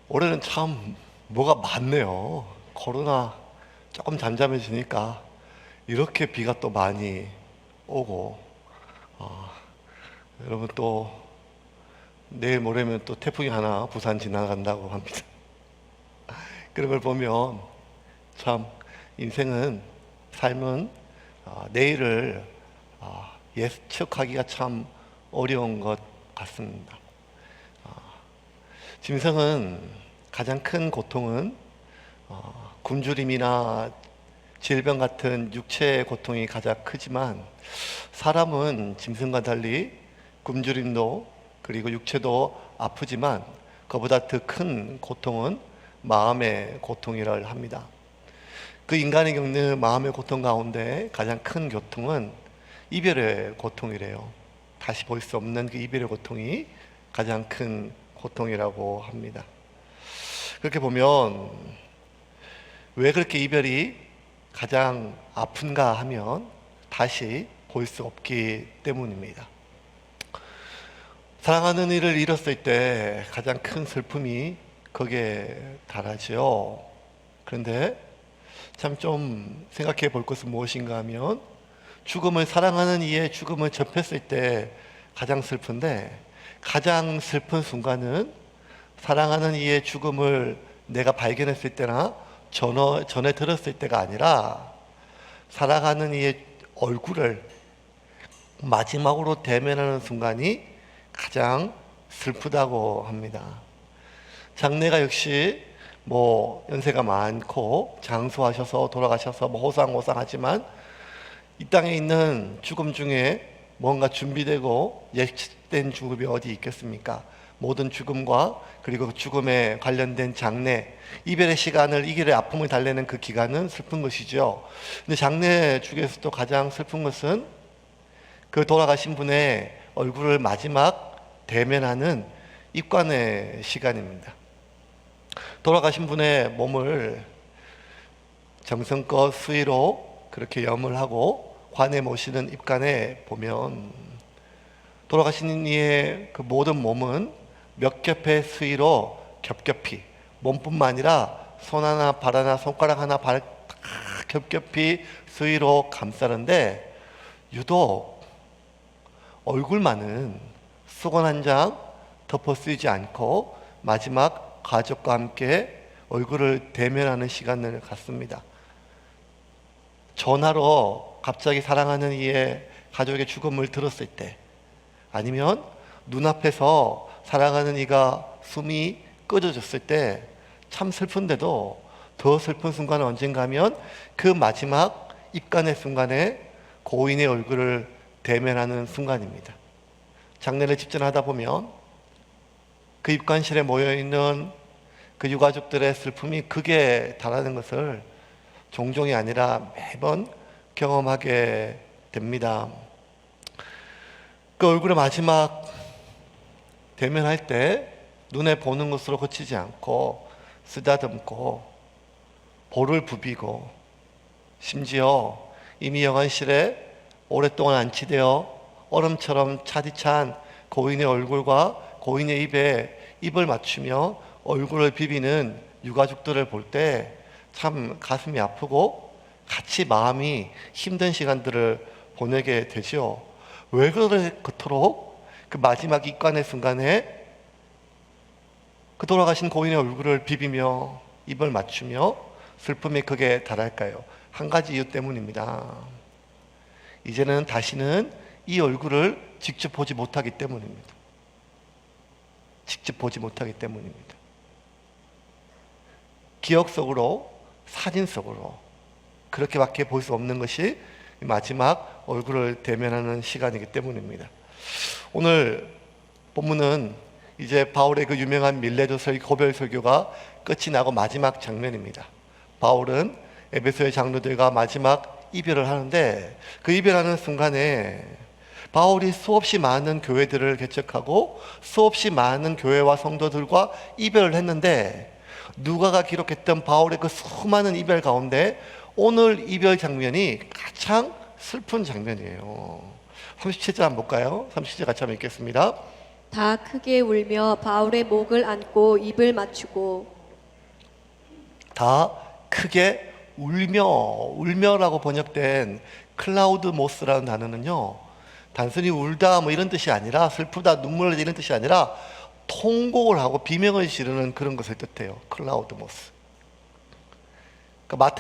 올해는 참 뭐가 많네요. 코로나 조금 잠잠해지니까 이렇게 비가 또 많이 오고, 어, 여러분 또 내일 모레면 또 태풍이 하나 부산 지나간다고 합니다. 그런 걸 보면 참 인생은, 삶은 내일을 예측하기가 참 어려운 것 같습니다. 짐승은 가장 큰 고통은 굶주림이나 질병 같은 육체의 고통이 가장 크지만, 사람은 짐승과 달리 굶주림도 그리고 육체도 아프지만 그보다 더 큰 고통은 마음의 고통이라 합니다. 그 인간이 겪는 마음의 고통 가운데 가장 큰 고통은 이별의 고통이래요. 다시 볼 수 없는 그 이별의 고통이 가장 큰 고통이라고 합니다. 그렇게 보면 왜 그렇게 이별이 가장 아픈가 하면 다시 볼 수 없기 때문입니다. 사랑하는 이를 잃었을 때 가장 큰 슬픔이 거기에 달하죠. 그런데 참 좀 생각해 볼 것은 무엇인가 하면, 사랑하는 이의 죽음을 접했을 때 가장 슬픈데, 가장 슬픈 순간은 사랑하는 이의 죽음을 내가 발견했을 때나 전에 들었을 때가 아니라, 사랑하는 이의 얼굴을 마지막으로 대면하는 순간이 가장 슬프다고 합니다. 장래가 역시 연세가 많고 장수하셔서 돌아가셔서 호상호상하지만, 이 땅에 있는 죽음 중에 뭔가 준비되고 예측된 죽음이 어디 있겠습니까? 모든 죽음과 그리고 죽음에 관련된 장래, 이별의 시간을, 이별의 아픔을 달래는 그 기간은 슬픈 것이죠. 근데 장래 중에서도 가장 슬픈 것은 그 돌아가신 분의 얼굴을 마지막 대면하는 입관의 시간입니다. 돌아가신 분의 몸을 정성껏 수의로 그렇게 염을 하고 관에 모시는 입관에 보면, 돌아가신 이의 그 모든 몸은 몇 겹의 수의로 겹겹이, 몸뿐만 아니라 손 하나, 발 하나, 손가락 하나, 발 겹겹이 수의로 감싸는데, 유독 얼굴만은 수건 한 장 덮어 쓰이지 않고 마지막 가족과 함께 얼굴을 대면하는 시간을 갖습니다. 전화로 갑자기 사랑하는 이의 가족의 죽음을 들었을 때, 아니면 눈앞에서 사랑하는 이가 숨이 꺼져졌을 때 참 슬픈데도, 더 슬픈 순간은 언젠가 하면 그 마지막 입간의 순간에 고인의 얼굴을 대면하는 순간입니다. 장례를 집전하다 보면 그 입관실에 모여있는 그 유가족들의 슬픔이 극에 달하는 것을 종종이 아니라 매번 경험하게 됩니다. 그 얼굴의 마지막 대면할 때 눈에 보는 것으로 그치지 않고 쓰다듬고 볼을 부비고, 심지어 이미 영안실에 오랫동안 안치되어 얼음처럼 차디찬 고인의 얼굴과 고인의 입에 입을 맞추며 얼굴을 비비는 유가족들을 볼 때 참 가슴이 아프고 같이 마음이 힘든 시간들을 보내게 되죠. 왜 그토록 그 마지막 입관의 순간에 그 돌아가신 고인의 얼굴을 비비며 입을 맞추며 슬픔이 극에 달할까요? 한 가지 이유 때문입니다. 이제는 다시는 이 얼굴을 직접 보지 못하기 때문입니다. 직접 보지 못하기 때문입니다. 기억 속으로, 사진 속으로 그렇게밖에 볼 수 없는 것이 마지막 얼굴을 대면하는 시간이기 때문입니다. 오늘 본문은 이제 바울의 그 유명한 밀레도 고별 설교가 끝이 나고 마지막 장면입니다. 바울은 에베소의 장로들과 마지막 이별을 하는데, 그 이별하는 순간에 바울이 수없이 많은 교회들을 개척하고 수없이 많은 교회와 성도들과 이별을 했는데, 누가가 기록했던 바울의 그 수많은 이별 가운데 오늘 이별 장면이 가장 슬픈 장면이에요. 37절 한번 볼까요? 37절 같이 한번 읽겠습니다. 다 크게 울며 바울의 목을 안고 입을 맞추고. 다 크게 울며라고 번역된 클라우드모스라는 단어는요, 단순히 울다 뭐 이런 뜻이 아니라, 슬프다, 눈물 흘리다 이런 뜻이 아니라 통곡을 하고 비명을 지르는 그런 것을 뜻해요. 클라우드모스. 그러니까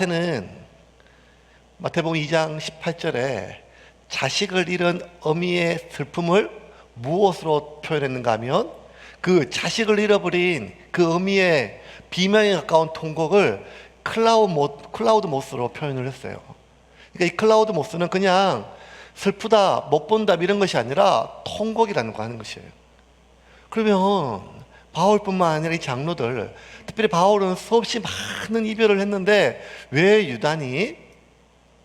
마태복음 2장 18절에 자식을 잃은 어미의 슬픔을 무엇으로 표현했는가 하면, 그 자식을 잃어버린 그 어미의 비명에 가까운 통곡을 클라우드모스로 표현을 했어요. 그러니까 이 클라우드모스는 그냥 슬프다, 못 본다 이런 것이 아니라 통곡이라는 거 하는 것이에요. 그러면 바울뿐만 아니라 이 장로들, 특별히 바울은 수없이 많은 이별을 했는데 왜 유단이,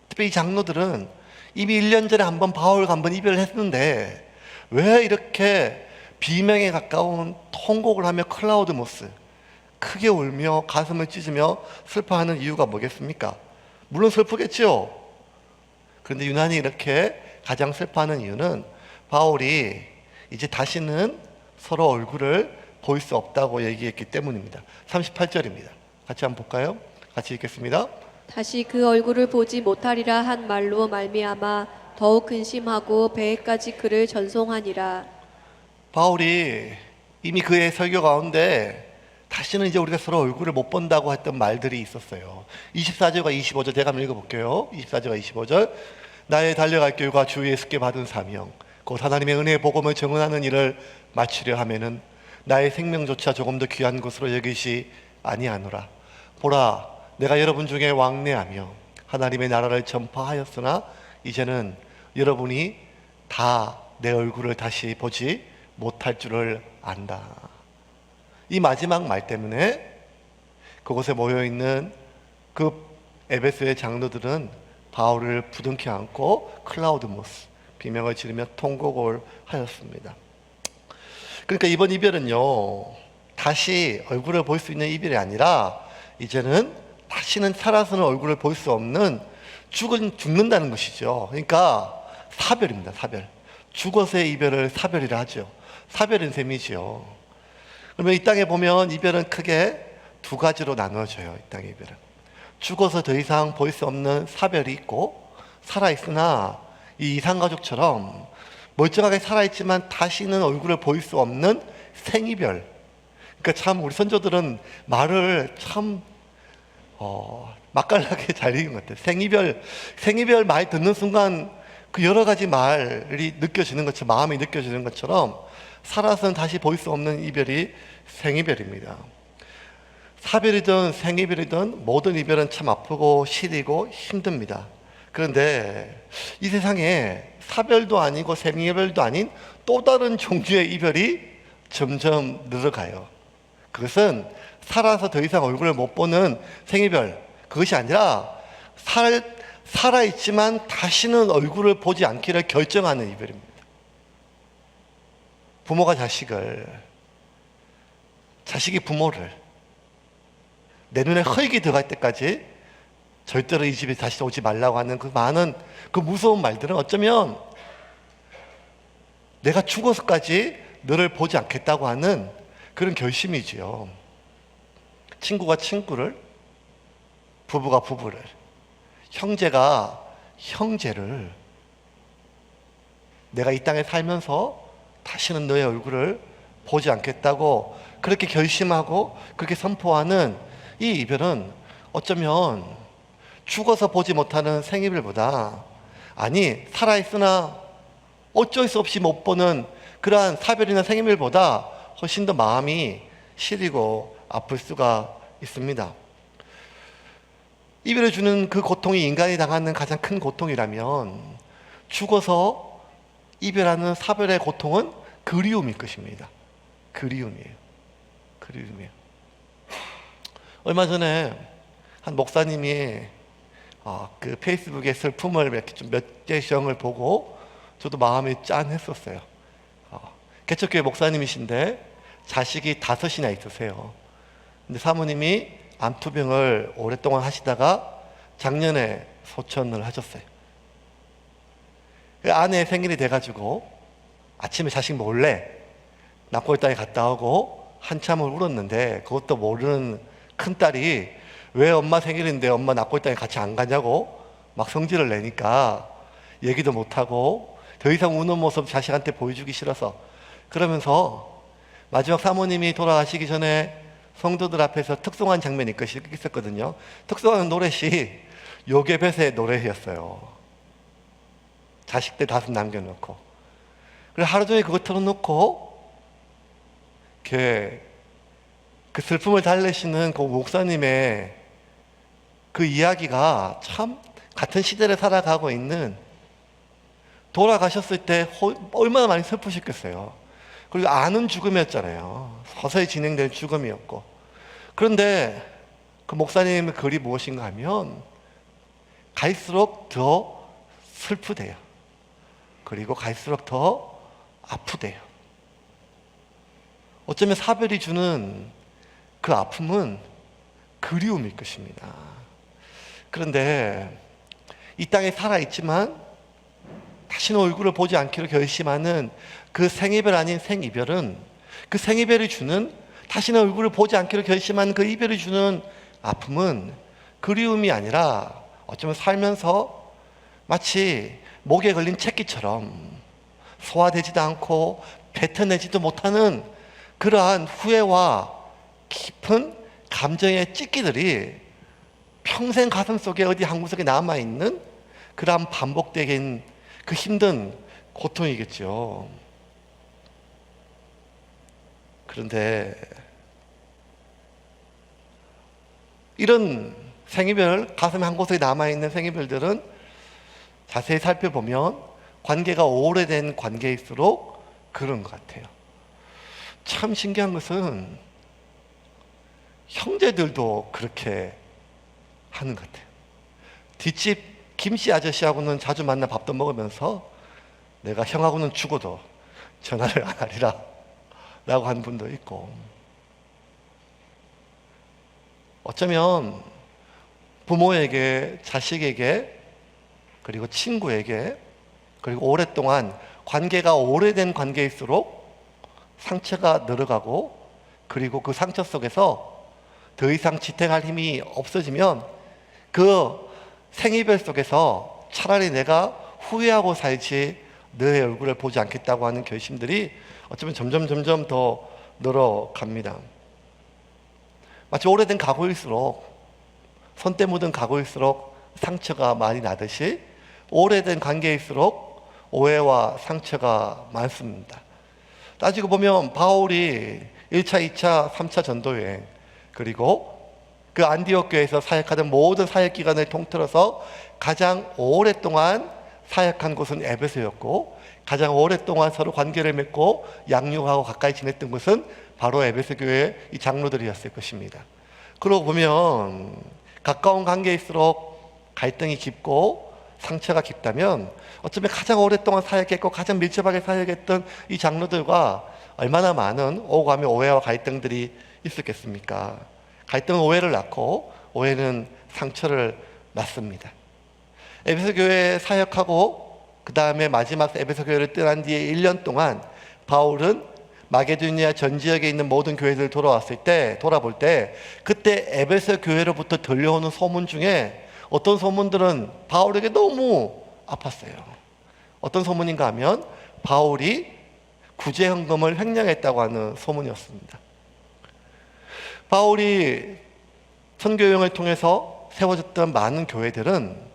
특별히 이 장로들은 이미 1년 전에 한번 바울과 한번 이별을 했는데 왜 이렇게 비명에 가까운 통곡을 하며 클라우드모스, 크게 울며 가슴을 찢으며 슬퍼하는 이유가 뭐겠습니까? 물론 슬프겠죠. 그런데 유난히 이렇게 가장 슬퍼하는 이유는 바울이 이제 다시는 서로 얼굴을 볼 수 없다고 얘기했기 때문입니다. 38절입니다. 같이 한번 볼까요? 같이 읽겠습니다. 다시 그 얼굴을 보지 못하리라 한 말로 말미암아 더욱 근심하고 배에까지 그를 전송하니라. 바울이 이미 그의 설교 가운데 다시는 이제 우리가 서로 얼굴을 못 본다고 했던 말들이 있었어요. 24절과 25절 제가 한번 읽어볼게요. 24절과 25절. 나의 달려갈 길과 주 예수께 받은 사명 곧 하나님의 은혜의 복음을 증언하는 일을 마치려 하면은 나의 생명조차 조금 더 귀한 것으로 여기시 아니하노라. 보라, 내가 여러분 중에 왕래하며 하나님의 나라를 전파하였으나 이제는 여러분이 다 내 얼굴을 다시 보지 못할 줄을 안다. 이 마지막 말 때문에 그곳에 모여있는 그 에베소의 장로들은 바울을 부둥켜 안고 클라우드모스, 비명을 지르며 통곡을 하였습니다. 그러니까 이번 이별은요, 다시 얼굴을 볼 수 있는 이별이 아니라 이제는 다시는 살아서는 얼굴을 볼 수 없는 죽는다는 것이죠. 그러니까 사별입니다. 사별. 죽어서의 이별을 사별이라 하죠. 사별인 셈이죠. 그러면 이 땅에 보면 이별은 크게 두 가지로 나누어져요. 이 땅의 이별은 죽어서 더 이상 볼 수 없는 사별이 있고, 살아있으나 이 이산가족처럼 멀쩡하게 살아있지만 다시는 얼굴을 볼 수 없는 생이별. 그러니까 참 우리 선조들은 말을 참 맛깔나게 잘 읽은 것 같아요. 생이별 말 듣는 순간 그 여러 가지 말이 느껴지는 것처럼, 마음이 느껴지는 것처럼 살아서는 다시 볼 수 없는 이별이 생이별입니다. 사별이든 생이별이든 모든 이별은 참 아프고 시리고 힘듭니다. 그런데 이 세상에 사별도 아니고 생이별도 아닌 또 다른 종류의 이별이 점점 늘어가요. 그것은 살아서 더 이상 얼굴을 못 보는 생이별, 그것이 아니라 살아있지만 다시는 얼굴을 보지 않기를 결정하는 이별입니다. 부모가 자식이 부모를 내 눈에 흙이 들어갈 때까지 절대로 이 집에 다시 오지 말라고 하는 그 많은 그 무서운 말들은 어쩌면 내가 죽어서까지 너를 보지 않겠다고 하는 그런 결심이지요. 친구가 친구를, 부부가 부부를, 형제가 형제를 내가 이 땅에 살면서 다시는 너의 얼굴을 보지 않겠다고 그렇게 결심하고 그렇게 선포하는 이 이별은 어쩌면 죽어서 보지 못하는 생이별보다, 아니 살아있으나 어쩔 수 없이 못 보는 그러한 사별이나 생이별보다 훨씬 더 마음이 시리고 아플 수가 있습니다. 이별을 주는 그 고통이 인간이 당하는 가장 큰 고통이라면 죽어서 이별하는 사별의 고통은 그리움일 것입니다. 그리움이에요. 얼마 전에 한 목사님이 그 페이스북에 슬픔을 이렇게 좀 몇 개씩을 보고 저도 마음이 짠했었어요. 개척교회 목사님이신데 자식이 5이나 있으세요. 근데 사모님이 암투병을 오랫동안 하시다가 작년에 소천을 하셨어요. 아내 생일이 돼가지고 아침에 자식 몰래 납골 땅에 갔다 오고 한참을 울었는데, 그것도 모르는 큰딸이 왜 엄마 생일인데 엄마 납골 땅에 같이 안 가냐고 막 성질을 내니까 얘기도 못하고 더 이상 우는 모습 자식한테 보여주기 싫어서, 그러면서 마지막 사모님이 돌아가시기 전에 성도들 앞에서 특송한 장면이 있었거든요. 특송하는 노래시 요괴뱃의 노래였어요. 자식들 5 남겨놓고. 그래서 하루 종일 그거 틀어놓고 그 슬픔을 달래시는 그 목사님의 그 이야기가 참 같은 시대를 살아가고 있는, 돌아가셨을 때 얼마나 많이 슬프셨겠어요. 그리고 아는 죽음이었잖아요. 서서히 진행되는 죽음이었고. 그런데 그 목사님의 글이 무엇인가 하면 갈수록 더 슬프대요. 그리고 갈수록 더 아프대요. 어쩌면 사별이 주는 그 아픔은 그리움일 것입니다. 그런데 이 땅에 살아있지만 다시는 얼굴을 보지 않기로 결심하는 그 생이별 아닌 생이별은, 그 생이별이 주는, 다시는 얼굴을 보지 않기로 결심한 그 이별이 주는 아픔은 그리움이 아니라 어쩌면 살면서 마치 목에 걸린 채끼처럼 소화되지도 않고 뱉어내지도 못하는 그러한 후회와 깊은 감정의 찢기들이 평생 가슴 속에 어디 한 구석에 남아있는 그러한 반복되긴 그 힘든 고통이겠죠. 그런데 이런 생이별, 가슴에 한 곳에 남아있는 생이별들은 자세히 살펴보면 관계가 오래된 관계일수록 그런 것 같아요. 참 신기한 것은 형제들도 그렇게 하는 것 같아요. 뒷집 김씨 아저씨하고는 자주 만나 밥도 먹으면서 내가 형하고는 죽어도 전화를 안 하리라 라고 하는 분도 있고, 어쩌면 부모에게, 자식에게, 그리고 친구에게, 그리고 오랫동안 관계가 오래된 관계일수록 상처가 늘어가고, 그리고 그 상처 속에서 더 이상 지탱할 힘이 없어지면 그 생이별 속에서 차라리 내가 후회하고 살지 너의 얼굴을 보지 않겠다고 하는 결심들이 어쩌면 점점 더 늘어갑니다. 마치 오래된 가구일수록, 손때 묻은 가구일수록 상처가 많이 나듯이 오래된 관계일수록 오해와 상처가 많습니다. 따지고 보면 바울이 1차, 2차, 3차 전도여행, 그리고 그 안디옥 교회에서 사역하던 모든 사역 기간을 통틀어서 가장 오랫동안 사역한 곳은 에베소였고, 가장 오랫동안 서로 관계를 맺고 양육하고 가까이 지냈던 곳은 바로 에베소 교회의 이 장로들이었을 것입니다. 그러고 보면 가까운 관계일수록 갈등이 깊고 상처가 깊다면, 어쩌면 가장 오랫동안 사역했고 가장 밀접하게 사역했던 이 장로들과 얼마나 많은 오감의 오해와 갈등들이 있었겠습니까? 갈등은 오해를 낳고 오해는 상처를 낳습니다. 에베소 교회에 사역하고 그 다음에 마지막 에베소 교회를 떠난 뒤에 1년 동안 바울은 마게도니아 전 지역에 있는 모든 교회들을 돌아볼 때 그때 에베소 교회로부터 들려오는 소문 중에 어떤 소문들은 바울에게 너무 아팠어요. 어떤 소문인가 하면 바울이 구제헌금을 횡령했다고 하는 소문이었습니다. 바울이 선교여행을 통해서 세워졌던 많은 교회들은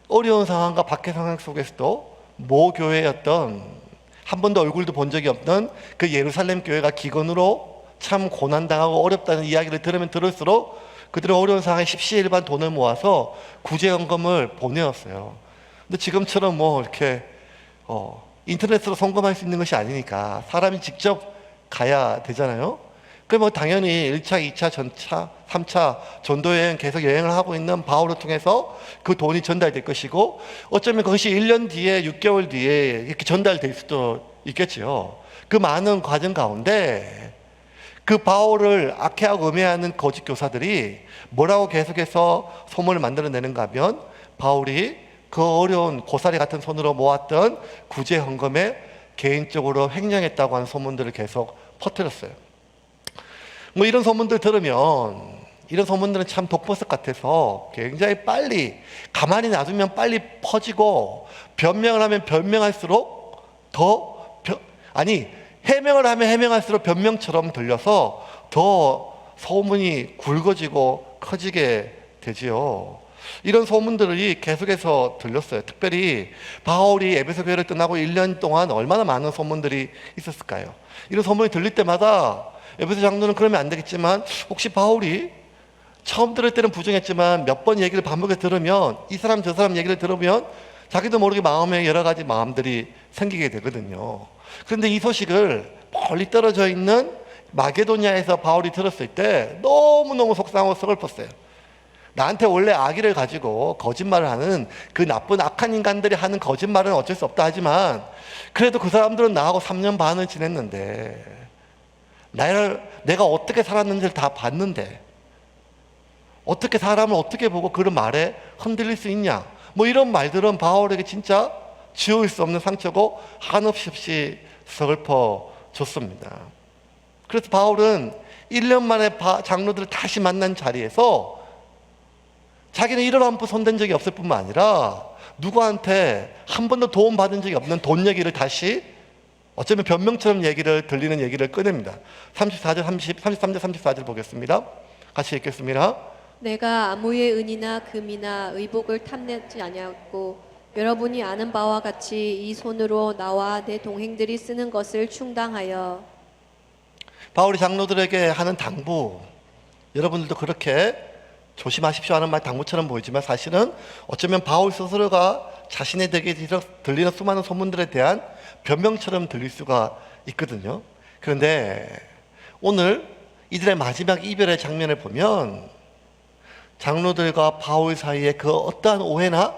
어려운 상황과 박해 상황 속에서도 모 교회였던, 한 번도 얼굴도 본 적이 없는 그 예루살렘 교회가 기근으로 참 고난당하고 어렵다는 이야기를 들으면 들을수록 그들은 어려운 상황에 십시일반 돈을 모아서 구제헌금을 보내었어요. 근데 지금처럼 뭐 이렇게 인터넷으로 송금할 수 있는 것이 아니니까 사람이 직접 가야 되잖아요. 그러면 당연히 1차, 2차, 전차, 3차 전도여행 계속 여행을 하고 있는 바울을 통해서 그 돈이 전달될 것이고, 어쩌면 그것이 1년 뒤에, 6개월 뒤에 이렇게 전달될 수도 있겠죠. 그 많은 과정 가운데 그 바울을 악해하고 음해하는 거짓 교사들이 뭐라고 계속해서 소문을 만들어내는가 하면, 바울이 그 어려운 고사리 같은 손으로 모았던 구제 헌금의 개인적으로 횡령했다고 하는 소문들을 계속 퍼뜨렸어요. 뭐 이런 소문들 들으면, 이런 소문들은 참 독버섯 같아서 굉장히 빨리, 가만히 놔두면 빨리 퍼지고, 변명을 하면 변명할수록 해명을 하면 해명할수록 변명처럼 들려서 더 소문이 굵어지고 커지게 되지요. 이런 소문들이 계속해서 들렸어요. 특별히 바울이 에베소 교회를 떠나고 1년 동안 얼마나 많은 소문들이 있었을까요? 이런 소문이 들릴 때마다 에베소 장로는 그러면 안 되겠지만, 혹시 바울이 처음 들을 때는 부정했지만 몇 번 얘기를 반복해서 들으면, 이 사람 저 사람 얘기를 들으면 자기도 모르게 마음에 여러 가지 마음들이 생기게 되거든요. 그런데 이 소식을 멀리 떨어져 있는 마게도냐에서 바울이 들었을 때 너무너무 속상하고 서글펐어요. 나한테 원래 악의를 가지고 거짓말을 하는 그 나쁜 악한 인간들이 하는 거짓말은 어쩔 수 없다 하지만, 그래도 그 사람들은 나하고 3년 반을 지냈는데, 내가 어떻게 살았는지를 다 봤는데 어떻게 사람을 어떻게 보고 그런 말에 흔들릴 수 있냐, 뭐 이런 말들은 바울에게 진짜 지울 수 없는 상처고 한없이 서글퍼졌습니다. 그래서 바울은 1년 만에 장로들을 다시 만난 자리에서 자기는 이런 한푼 손댄 적이 없을 뿐만 아니라 누구한테 한 번도 도움 받은 적이 없는 돈 얘기를 다시, 어쩌면 변명처럼 들리는 얘기를 꺼냅니다. 33절 34절 보겠습니다. 같이 읽겠습니다. 내가 아무의 은이나 금이나 의복을 탐내지 아니하고 여러분이 아는 바와 같이 이 손으로 나와 내 동행들이 쓰는 것을 충당하여. 바울이 장로들에게 하는 당부, 여러분들도 그렇게 조심하십시오 하는 말 당부처럼 보이지만, 사실은 어쩌면 바울 스스로가 자신에게 들리는 수많은 소문들에 대한 변명처럼 들릴 수가 있거든요. 그런데 오늘 이들의 마지막 이별의 장면을 보면 장로들과 바울 사이에 그 어떠한 오해나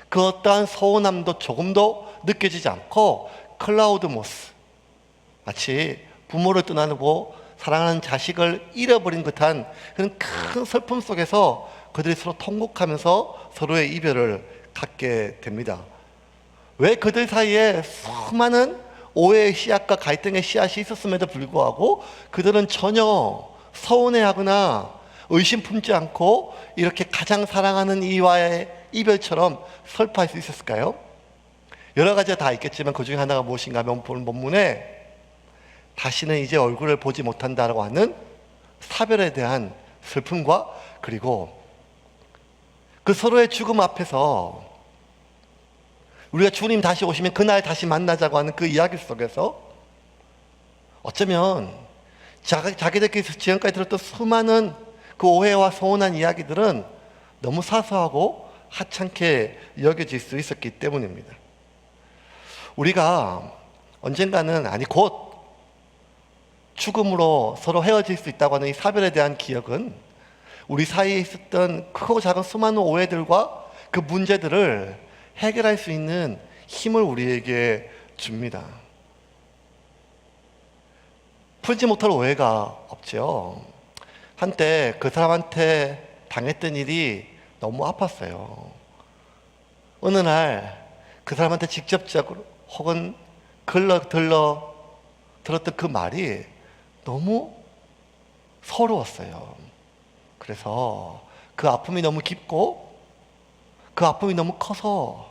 그 어떠한 서운함도 조금도 느껴지지 않고, 클라우드모스, 마치 부모를 떠나고 사랑하는 자식을 잃어버린 듯한 그런 큰 슬픔 속에서 그들이 서로 통곡하면서 서로의 이별을 갖게 됩니다. 왜 그들 사이에 수많은 오해의 씨앗과 갈등의 씨앗이 있었음에도 불구하고 그들은 전혀 서운해하거나 의심 품지 않고 이렇게 가장 사랑하는 이와의 이별처럼 슬퍼할 수 있었을까요? 여러 가지가 다 있겠지만 그 중에 하나가 무엇인가 하면 오늘 본문에 다시는 이제 얼굴을 보지 못한다라고 하는 사별에 대한 슬픔과, 그리고 그 서로의 죽음 앞에서 우리가 주님 다시 오시면 그날 다시 만나자고 하는 그 이야기 속에서 어쩌면 자기들끼리 지금까지 들었던 수많은 그 오해와 서운한 이야기들은 너무 사소하고 하찮게 여겨질 수 있었기 때문입니다. 우리가 언젠가는, 아니 곧 죽음으로 서로 헤어질 수 있다고 하는 이 사별에 대한 기억은 우리 사이에 있었던 크고 작은 수많은 오해들과 그 문제들을 해결할 수 있는 힘을 우리에게 줍니다. 풀지 못할 오해가 없죠. 한때 그 사람한테 당했던 일이 너무 아팠어요. 어느 날 그 사람한테 직접적으로 혹은 들었던 그 말이 너무 서러웠어요. 그래서 그 아픔이 너무 깊고 그 아픔이 너무 커서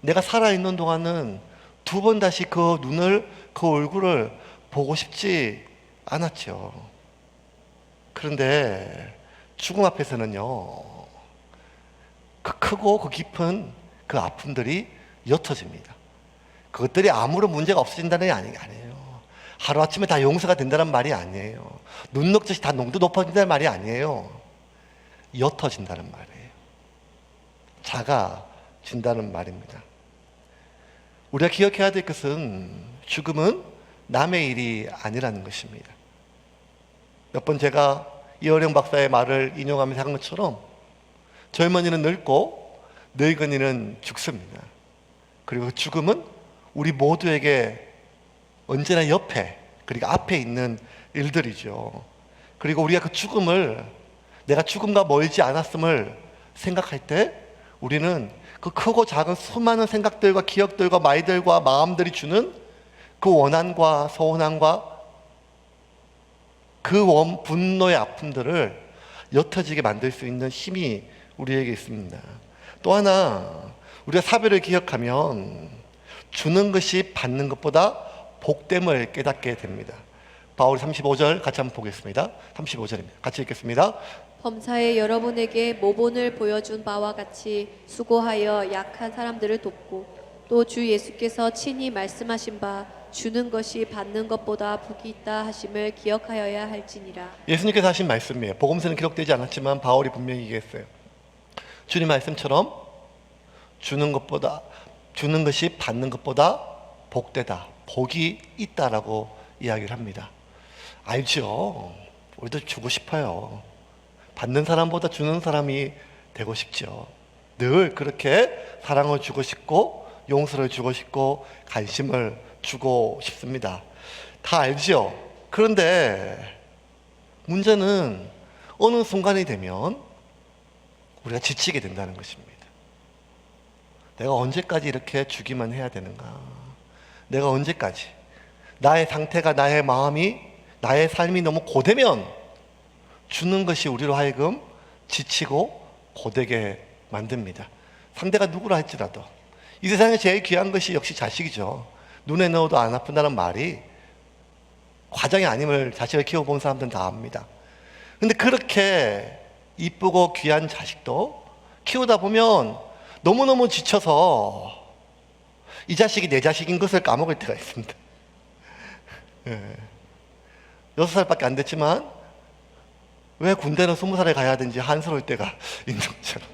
내가 살아있는 동안은 두 번 다시 그 눈을, 그 얼굴을 보고 싶지 않았죠. 그런데 죽음 앞에서는요, 그 크고 그 깊은 그 아픔들이 옅어집니다. 그것들이 아무런 문제가 없어진다는 게 아니에요. 하루아침에 다 용서가 된다는 말이 아니에요. 눈 녹듯이 다 농도 높아진다는 말이 아니에요. 옅어진다는 말이에요. 작아진다는 말입니다. 우리가 기억해야 될 것은 죽음은 남의 일이 아니라는 것입니다. 몇 번 제가 이어령 박사의 말을 인용하면서 한 것처럼 젊은이는 늙고 늙은이는 죽습니다. 그리고 죽음은 우리 모두에게 언제나 옆에, 그리고 앞에 있는 일들이죠. 그리고 우리가 그 죽음을, 내가 죽음과 멀지 않았음을 생각할 때 우리는 그 크고 작은 수많은 생각들과 기억들과 말들과 마음들이 주는 그 원한과 서운함과 그 분노의 아픔들을 옅어지게 만들 수 있는 힘이 우리에게 있습니다. 또 하나, 우리가 사별을 기억하면 주는 것이 받는 것보다 복됨을 깨닫게 됩니다. 바울이 35절 같이 한번 보겠습니다. 35절입니다. 같이 읽겠습니다. 범사에 여러분에게 모본을 보여준 바와 같이 수고하여 약한 사람들을 돕고 또 주 예수께서 친히 말씀하신 바 주는 것이 받는 것보다 복이 있다 하심을 기억하여야 할지니라. 예수님께서 하신 말씀이에요. 복음서는 기록되지 않았지만 바울이 분명히 얘기했어요. 주님 말씀처럼 주는 것이 받는 것보다 복되다, 복이 있다라고 이야기를 합니다. 알죠? 우리도 주고 싶어요. 받는 사람보다 주는 사람이 되고 싶죠. 늘 그렇게 사랑을 주고 싶고 용서를 주고 싶고 관심을 주고 싶습니다. 다 알죠? 그런데 문제는 어느 순간이 되면 우리가 지치게 된다는 것입니다. 내가 언제까지 이렇게 주기만 해야 되는가? 내가 언제까지? 나의 상태가, 나의 마음이, 나의 삶이 너무 고되면 주는 것이 우리로 하여금 지치고 고되게 만듭니다. 상대가 누구라 할지라도 이 세상에 제일 귀한 것이 역시 자식이죠. 눈에 넣어도 안 아픈다는 말이 과장이 아님을 자식을 키워본 사람들은 다 압니다. 근데 그렇게 이쁘고 귀한 자식도 키우다 보면 너무너무 지쳐서 이 자식이 내 자식인 것을 까먹을 때가 있습니다. 6살밖에 안 됐지만 왜 군대는 20살에 가야 되는지 한스러울 때가 있는 것처럼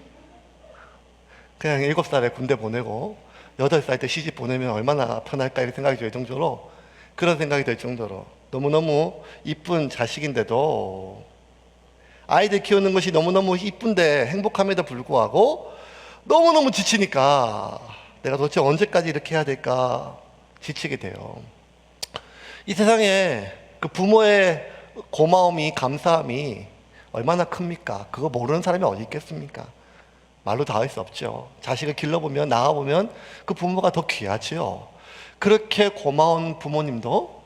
그냥 7살에 군대 보내고 8살 때 시집 보내면 얼마나 편할까 이런 생각이 들 정도로, 그런 생각이 들 정도로 너무너무 이쁜 자식인데도 아이들 키우는 것이 너무너무 이쁜데 행복함에도 불구하고 너무너무 지치니까 내가 도대체 언제까지 이렇게 해야 될까 지치게 돼요. 이 세상에 그 부모의 고마움이, 감사함이 얼마나 큽니까? 그거 모르는 사람이 어디 있겠습니까? 말로 다 할 수 없죠. 자식을 길러보면, 낳아보면 그 부모가 더 귀하죠. 그렇게 고마운 부모님도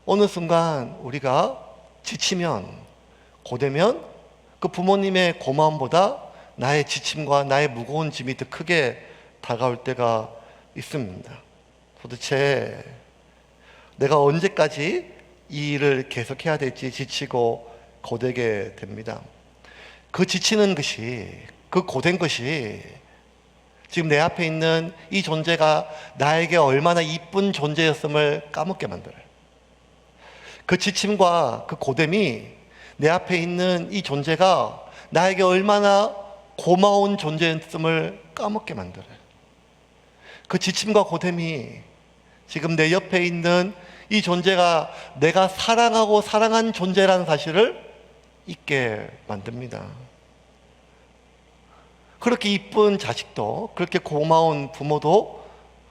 어느 순간 우리가 지치면, 고되면 그 부모님의 고마움보다 나의 지침과 나의 무거운 짐이 더 크게 다가올 때가 있습니다. 도대체 내가 언제까지 이 일을 계속해야 될지 지치고 고되게 됩니다. 그 지치는 것이, 그 고된 것이 지금 내 앞에 있는 이 존재가 나에게 얼마나 이쁜 존재였음을 까먹게 만들어요. 그 지침과 그 고됨이 내 앞에 있는 이 존재가 나에게 얼마나 고마운 존재였음을 까먹게 만들어요. 그 지침과 고됨이 지금 내 옆에 있는 이 존재가 내가 사랑하고 사랑한 존재라는 사실을 잊게 만듭니다. 그렇게 이쁜 자식도, 그렇게 고마운 부모도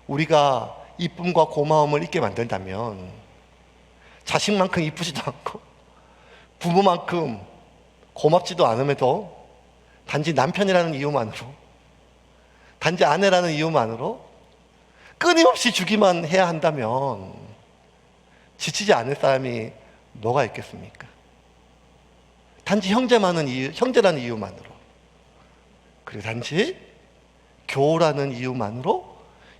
우리가 이쁨과 고마움을 잊게 만든다면 자식만큼 이쁘지도 않고 부모만큼 고맙지도 않음에도 단지 남편이라는 이유만으로, 단지 아내라는 이유만으로 끊임없이 주기만 해야 한다면 지치지 않을 사람이 뭐가 있겠습니까? 단지 형제라는 이유만으로, 그리고 단지 교우라는 이유만으로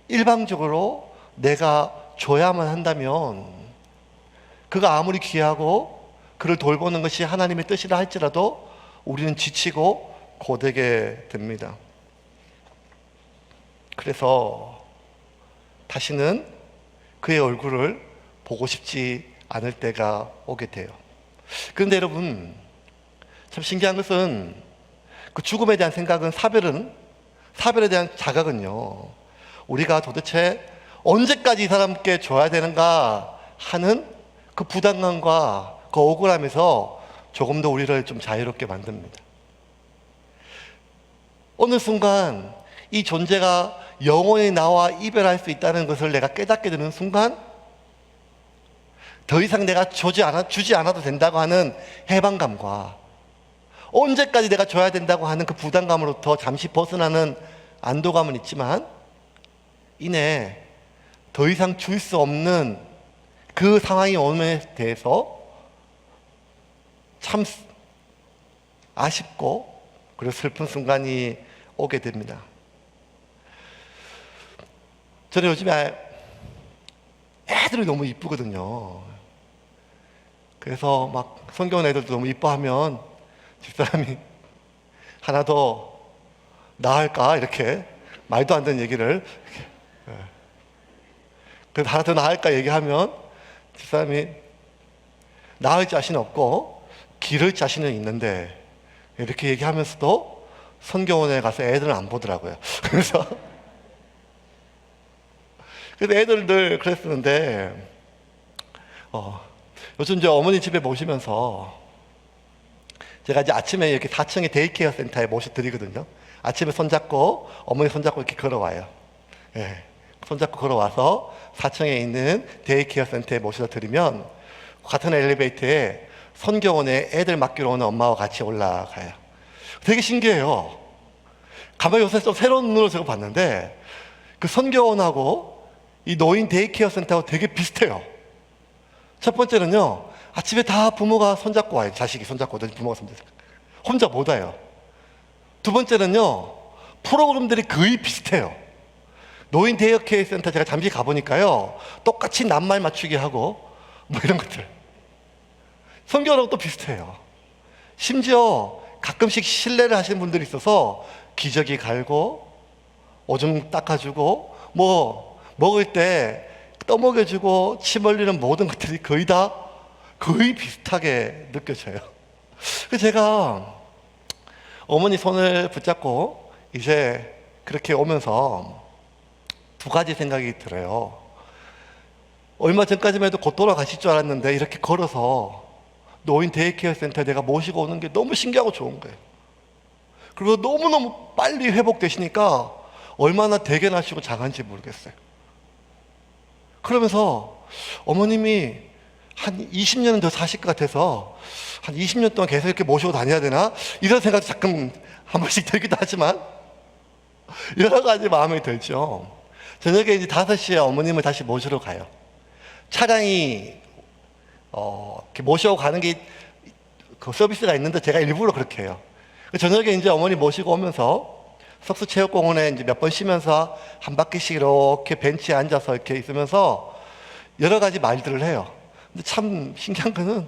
일방적으로 내가 줘야만 한다면 그가 아무리 귀하고 그를 돌보는 것이 하나님의 뜻이라 할지라도 우리는 지치고 고되게 됩니다. 그래서 다시는 그의 얼굴을 보고 싶지 않을 때가 오게 돼요. 그런데 여러분, 참 신기한 것은 그 죽음에 대한 생각은, 사별에 대한 자각은요, 우리가 도대체 언제까지 이 사람께 줘야 되는가 하는 그 부담감과 그 억울함에서 조금 더 우리를 좀 자유롭게 만듭니다. 어느 순간 이 존재가 영원히 나와 이별할 수 있다는 것을 내가 깨닫게 되는 순간 더 이상 내가 주지 않아도 된다고 하는 해방감과 언제까지 내가 줘야 된다고 하는 그 부담감으로부터 잠시 벗어나는 안도감은 있지만 이내 더 이상 줄 수 없는 그 상황이 오음에 대해서 참 아쉽고 그리고 슬픈 순간이 오게 됩니다. 저는 요즘에 애들이 너무 이쁘거든요. 그래서 막 성경 애들도 너무 이뻐하면 집사람이 하나 더 낳을까 이렇게 말도 안 되는 얘기를 이렇게, 그래서 하나 더 낳을까 얘기하면 집사람이 낳을 자신 없고 기를 자신은 있는데 이렇게 얘기하면서도 성경원에 가서 애들은 안 보더라고요. 그래서 애들 늘 그랬었는데 요즘 이제 어머니 집에 모시면서 제가 이제 아침에 이렇게 4층에 데이케어 센터에 모셔드리거든요. 아침에 손잡고 어머니 손잡고 이렇게 걸어와요. 예, 손잡고 걸어와서 4층에 있는 데이케어 센터에 모셔다 드리면 같은 엘리베이터에 선교원에 애들 맡기러 오는 엄마와 같이 올라가요. 되게 신기해요. 가만히 요새 좀 새로운 눈으로 제가 봤는데 그 선교원하고 이 노인 데이케어 센터하고 되게 비슷해요. 첫 번째는요, 아침에 다 부모가 손잡고 와요. 자식이 손잡고 오든지 부모가 손잡고 혼자 못 와요. 두 번째는요, 프로그램들이 거의 비슷해요. 노인 데이케어 센터 제가 잠시 가보니까요, 똑같이 낱말 맞추기 하고 뭐 이런 것들. 선교하고 또 비슷해요. 심지어 가끔씩 실례를 하시는 분들이 있어서 기저귀 갈고 오줌 닦아주고 뭐 먹을 때 떠먹여주고 침 흘리는 모든 것들이 거의 비슷하게 느껴져요. 그래서 제가 어머니 손을 붙잡고 이제 그렇게 오면서 두 가지 생각이 들어요. 얼마 전까지만 해도 곧 돌아가실 줄 알았는데 이렇게 걸어서 노인 데이케어 센터에 내가 모시고 오는 게 너무 신기하고 좋은 거예요. 그리고 너무너무 빨리 회복되시니까 얼마나 대견하시고 장한지 모르겠어요. 그러면서 어머님이 한 20년은 더 사실 것 같아서 한 20년 동안 계속 이렇게 모시고 다녀야 되나? 이런 생각도 가끔 한 번씩 들기도 하지만 여러 가지 마음이 들죠. 저녁에 이제 5시에 어머님을 다시 모시러 가요. 차량이 이렇게 모시고 가는 게 그 서비스가 있는데 제가 일부러 그렇게 해요. 저녁에 이제 어머니 모시고 오면서 석수체육공원에 이제 몇 번 쉬면서 한 바퀴씩 이렇게 벤치에 앉아서 이렇게 있으면서 여러 가지 말들을 해요. 근데 참 신기한 거는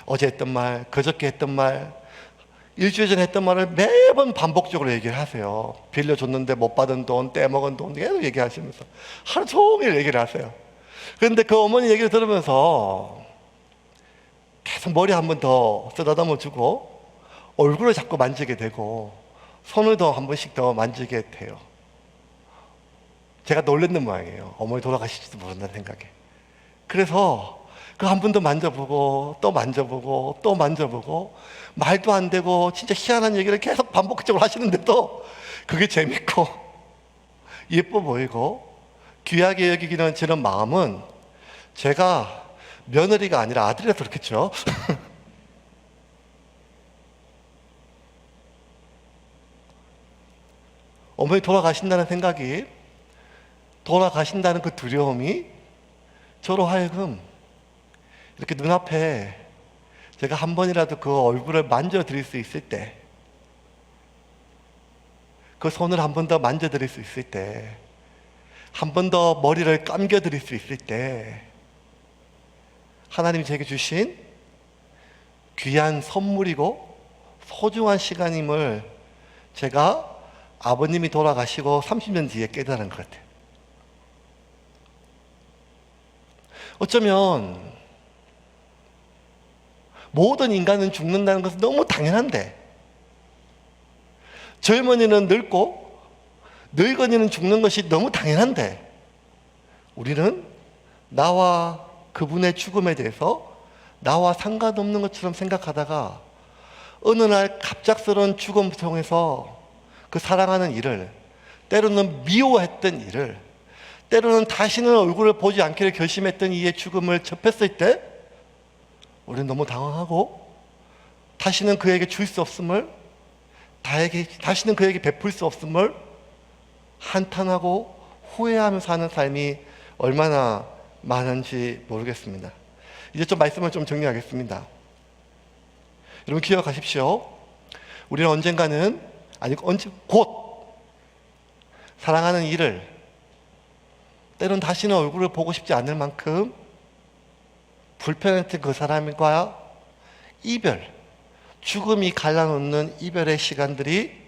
어제 했던 말, 그저께 했던 말, 일주일 전에 했던 말을 매번 반복적으로 얘기를 하세요. 빌려줬는데 못 받은 돈, 떼먹은 돈 계속 얘기하시면서 하루 종일 얘기를 하세요. 그런데 그 어머니 얘기를 들으면서 계속 머리 한 번 더 쓰다듬어 주고 얼굴을 자꾸 만지게 되고 손을 더 한 번씩 더 만지게 돼요. 제가 놀랬는 모양이에요. 어머니 돌아가실지도 모른다는 생각에. 그래서 그 한 번 더 만져보고 또 만져보고 또 만져보고 말도 안 되고 진짜 희한한 얘기를 계속 반복적으로 하시는데도 그게 재밌고 예뻐 보이고 귀하게 여기기는 저는 마음은 제가 며느리가 아니라 아들이라서 그렇겠죠. 어머니 돌아가신다는 생각이, 돌아가신다는 그 두려움이 저로 하여금 이렇게 눈앞에 제가 한 번이라도 그 얼굴을 만져드릴 수 있을 때, 그 손을 한 번 더 만져드릴 수 있을 때, 한 번 더 머리를 감겨드릴 수 있을 때 하나님이 제게 주신 귀한 선물이고 소중한 시간임을 제가 아버님이 돌아가시고 30년 뒤에 깨달은 것 같아요. 어쩌면 모든 인간은 죽는다는 것은 너무 당연한데 젊은이는 늙고 늙은이는 죽는 것이 너무 당연한데 우리는 나와 그분의 죽음에 대해서 나와 상관없는 것처럼 생각하다가 어느 날 갑작스러운 죽음을 통해서 그 사랑하는 이를, 때로는 미워했던 이를, 때로는 다시는 얼굴을 보지 않기를 결심했던 이의 죽음을 접했을 때 우리는 너무 당황하고 다시는 그에게 줄 수 없음을, 다시는 그에게 베풀 수 없음을 한탄하고 후회하며 사는 삶이 얼마나 많은지 모르겠습니다. 이제 좀 말씀을 좀 정리하겠습니다. 여러분 기억하십시오. 우리는 언젠가는, 아니 곧 사랑하는 이를, 때론 다시는 얼굴을 보고 싶지 않을 만큼 불편했던 그 사람과 이별, 죽음이 갈라놓는 이별의 시간들이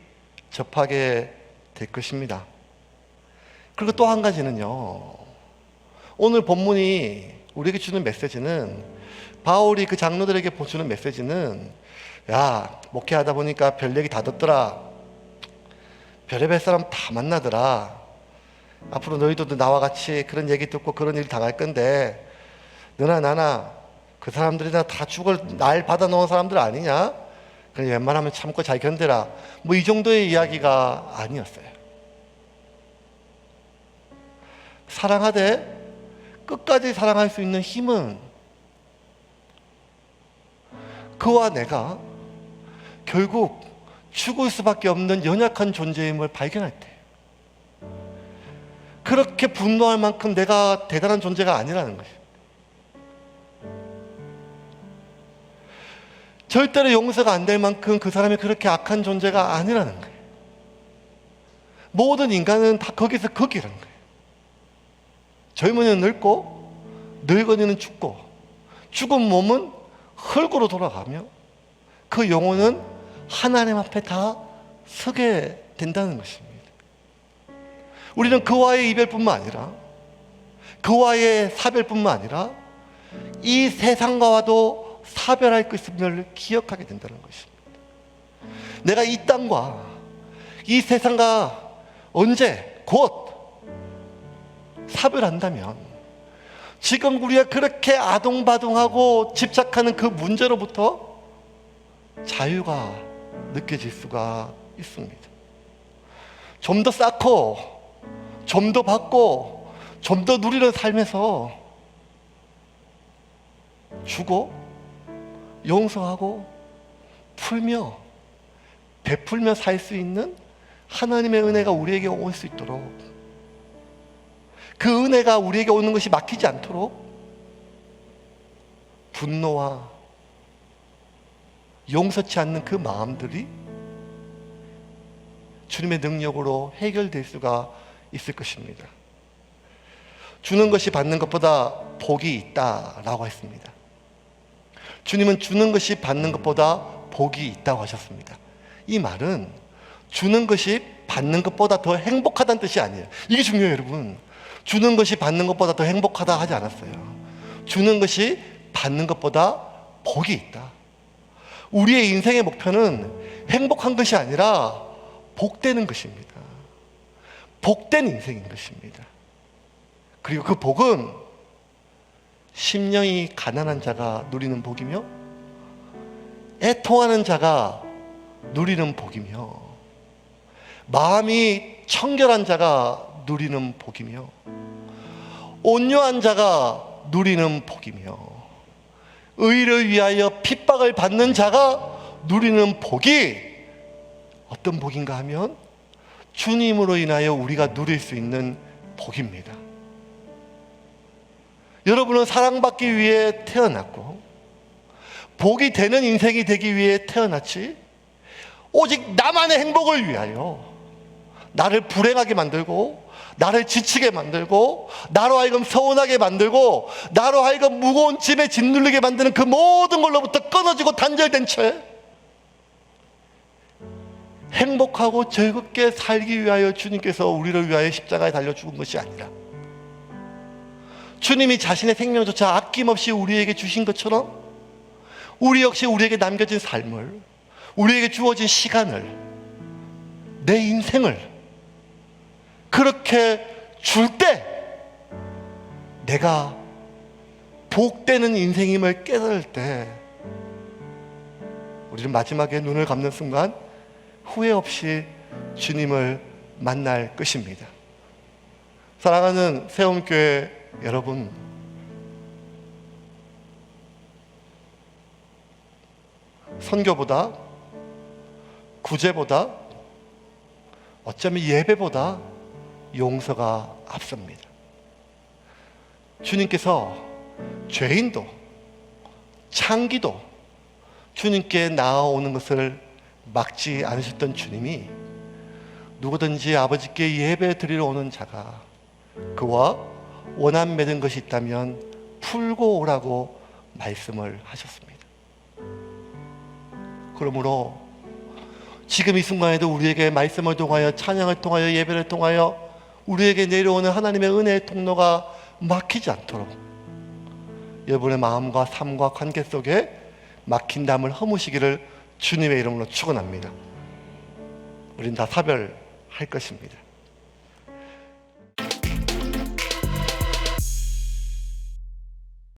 접하게 될 것입니다. 그리고 또 한 가지는요, 오늘 본문이 우리에게 주는 메시지는, 바울이 그 장로들에게 주는 메시지는, 야, 목회하다 보니까 별 얘기 다 듣더라, 별의별 사람 다 만나더라, 앞으로 너희도 나와 같이 그런 얘기 듣고 그런 일 당할 건데, 너나 나나 그 사람들이나 다 죽을 날 받아놓은 사람들 아니냐? 그냥 웬만하면 참고 잘 견뎌라. 뭐 이 정도의 이야기가 아니었어요. 사랑하되 끝까지 사랑할 수 있는 힘은 그와 내가 결국 죽을 수밖에 없는 연약한 존재임을 발견할 때, 그렇게 분노할 만큼 내가 대단한 존재가 아니라는 것이에요. 절대로 용서가 안 될 만큼 그 사람이 그렇게 악한 존재가 아니라는 거예요. 모든 인간은 다 거기서 거기라는 거예요. 젊은이는 늙고, 늙은이는 죽고, 죽은 몸은 흙으로 돌아가며 그 영혼은 하나님 앞에 다 서게 된다는 것입니다. 우리는 그와의 이별뿐만 아니라, 그와의 사별뿐만 아니라 이 세상과도 사별할 것임을 기억하게 된다는 것입니다. 내가 이 땅과 이 세상과 언제 곧 사별한다면, 지금 우리가 그렇게 아동바동하고 집착하는 그 문제로부터 자유가 느껴질 수가 있습니다. 좀 더 쌓고, 좀 더 받고, 좀 더 누리는 삶에서 주고, 용서하고, 풀며, 베풀며 살 수 있는 하나님의 은혜가 우리에게 올 수 있도록, 그 은혜가 우리에게 오는 것이 막히지 않도록 분노와 용서치 않는 그 마음들이 주님의 능력으로 해결될 수가 있을 것입니다. 주는 것이 받는 것보다 복이 있다라고 했습니다. 주님은 주는 것이 받는 것보다 복이 있다고 하셨습니다. 이 말은 주는 것이 받는 것보다 더 행복하다는 뜻이 아니에요. 이게 중요해요, 여러분. 주는 것이 받는 것보다 더 행복하다 하지 않았어요. 주는 것이 받는 것보다 복이 있다. 우리의 인생의 목표는 행복한 것이 아니라 복되는 것입니다. 복된 인생인 것입니다. 그리고 그 복은 심령이 가난한 자가 누리는 복이며, 애통하는 자가 누리는 복이며, 마음이 청결한 자가 누리는 복이며, 온유한 자가 누리는 복이며, 의를 위하여 핍박을 받는 자가 누리는 복이 어떤 복인가 하면 주님으로 인하여 우리가 누릴 수 있는 복입니다. 여러분은 사랑받기 위해 태어났고, 복이 되는 인생이 되기 위해 태어났지, 오직 나만의 행복을 위하여 나를 불행하게 만들고, 나를 지치게 만들고, 나로 하여금 서운하게 만들고, 나로 하여금 무거운 짐에 짓눌리게 만드는 그 모든 걸로부터 끊어지고 단절된 채 행복하고 즐겁게 살기 위하여 주님께서 우리를 위하여 십자가에 달려 죽은 것이 아니라, 주님이 자신의 생명조차 아낌없이 우리에게 주신 것처럼 우리 역시 우리에게 남겨진 삶을, 우리에게 주어진 시간을, 내 인생을 그렇게 줄 때 내가 복되는 인생임을 깨달을 때, 우리는 마지막에 눈을 감는 순간 후회 없이 주님을 만날 것입니다. 사랑하는 세움교회 여러분, 선교보다, 구제보다, 어쩌면 예배보다 용서가 앞섭니다. 주님께서 죄인도 창기도 주님께 나아오는 것을 막지 않으셨던 주님이 누구든지 아버지께 예배 드리러 오는 자가 그와 원한 맺은 것이 있다면 풀고 오라고 말씀을 하셨습니다. 그러므로 지금 이 순간에도 우리에게 말씀을 통하여 찬양을 통하여 예배를 통하여 우리에게 내려오는 하나님의 은혜의 통로가 막히지 않도록 여러분의 마음과 삶과 관계 속에 막힌 담을 허무시기를 주님의 이름으로 축원합니다. 우린 다 사별할 것입니다.